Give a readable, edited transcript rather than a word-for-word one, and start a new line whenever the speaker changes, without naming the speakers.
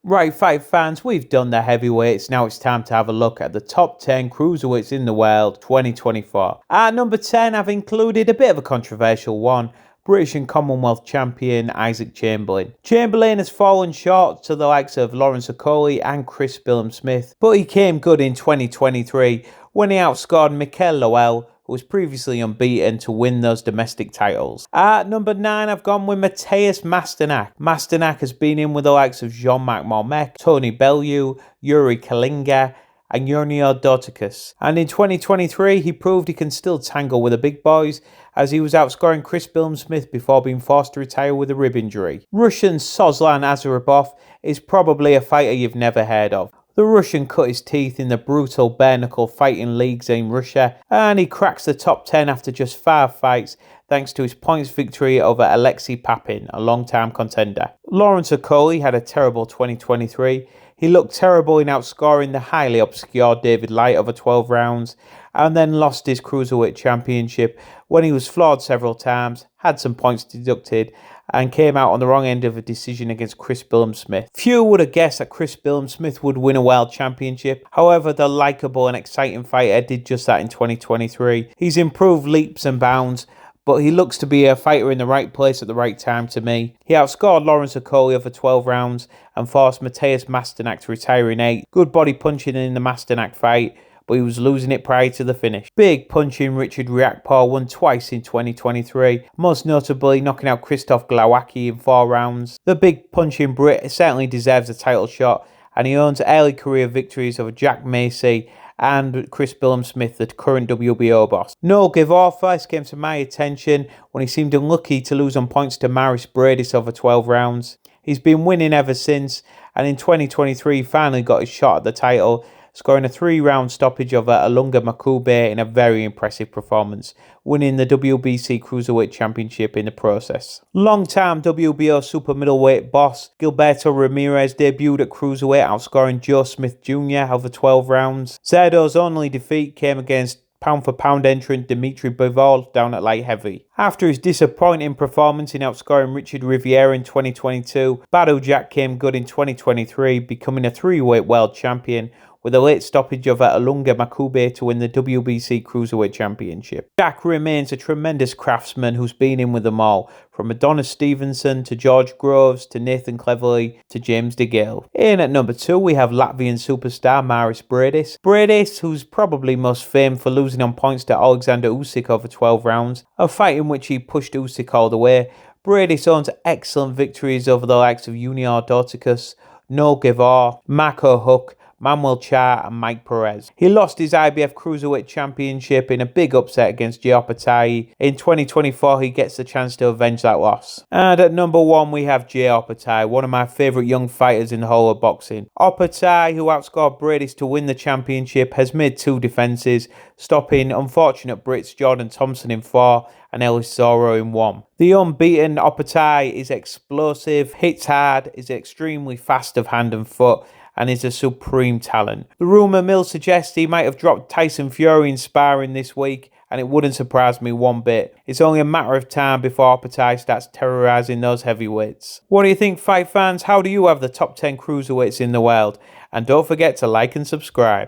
Right, fight fans, we've done the heavyweights. Now it's time to have a look at the top 10 cruiserweights in the world 2024. At number 10, I've included a bit of a controversial one. British and Commonwealth champion Isaac Chamberlain. Chamberlain has fallen short to the likes of Lawrence Okolie and Chris Smith, but he came good in 2023 when he outscored Mikel Lowell, who was previously unbeaten, to win those domestic titles. At number 9, I've gone with Mateusz Masternak. Masternak has been in with the likes of Jean-Marc Mormec, Tony Bellew, Yuri Kalinga, and Junior Dorticus. And in 2023, he proved he can still tangle with the big boys, as he was outscoring Chris Smith before being forced to retire with a rib injury. Russian Sozlan Azarabov is probably a fighter you've never heard of. The Russian cut his teeth in the brutal bare-knuckle fighting leagues in Russia, and he cracks the top 10 after just 5 fights thanks to his points victory over Alexei Papin, a long-time contender. Lawrence Okolie had a terrible 2023. He looked terrible in outscoring the highly obscure David Light over 12 rounds, and then lost his Cruiserweight championship when he was floored several times, had some points deducted, and came out on the wrong end of a decision against Chris Smith. Few would have guessed that Chris Smith would win a world championship. However, the likeable and exciting fighter did just that in 2023. He's improved leaps and bounds, but he looks to be a fighter in the right place at the right time to me. He outscored Lawrence Okolie over 12 rounds and forced Mateusz Masternak to retire in 8. Good body punching in the Masternak fight, but he was losing it prior to the finish. Big punching Richard Rea Paul won twice in 2023, most notably knocking out Krzysztof Glowacki in 4 rounds. The big punching Brit certainly deserves a title shot, and he owns early career victories over Jack Macy and Chris Smith, the current WBO boss. No Give Or first came to my attention when he seemed unlucky to lose on points to Maris Bradis over 12 rounds. He's been winning ever since, and in 2023 finally got his shot at the title, scoring a 3-round stoppage over Alunga Makube in a very impressive performance, winning the WBC Cruiserweight Championship in the process. Long-time WBO super middleweight boss Gilberto Ramirez debuted at Cruiserweight, outscoring Joe Smith Jr. over 12 rounds. Zerdo's only defeat came against pound-for-pound entrant Dimitri Bivol down at light heavy. After his disappointing performance in outscoring Richard Riviera in 2022, Badou Jack came good in 2023, becoming a 3-weight world champion, with a late stoppage over Alunga Makube to win the WBC Cruiserweight Championship. Jack remains a tremendous craftsman who's been in with them all, from Adonis Stevenson to George Groves to Nathan Cleverly to James DeGale. In at number 2, we have Latvian superstar Maris Bradis. Bradis, who's probably most famed for losing on points to Alexander Usyk over 12 rounds, a fight in which he pushed Usyk all the way. Bradis owns excellent victories over the likes of Junior Dorticus, No Give Or, Marco Huck, Manuel Char and Mike Perez. He lost his IBF Cruiserweight Championship in a big upset against Rea Paul. In 2024, he gets the chance to avenge that loss. And at number 1, we have Opetaia, one of my favourite young fighters in the whole of boxing. Opetaia, who outscored Bradis to win the championship, has made 2 defences, stopping unfortunate Brits Jordan Thompson in 4 and Ellis Zorro in 1. The unbeaten Opetaia is explosive, hits hard, is extremely fast of hand and foot, and is a supreme talent. The rumour mill suggests he might have dropped Tyson Fury in sparring this week, and it wouldn't surprise me one bit. It's only a matter of time before Opetaia starts terrorising those heavyweights. What do you think, fight fans? How do you have the top 10 cruiserweights in the world? And don't forget to like and subscribe.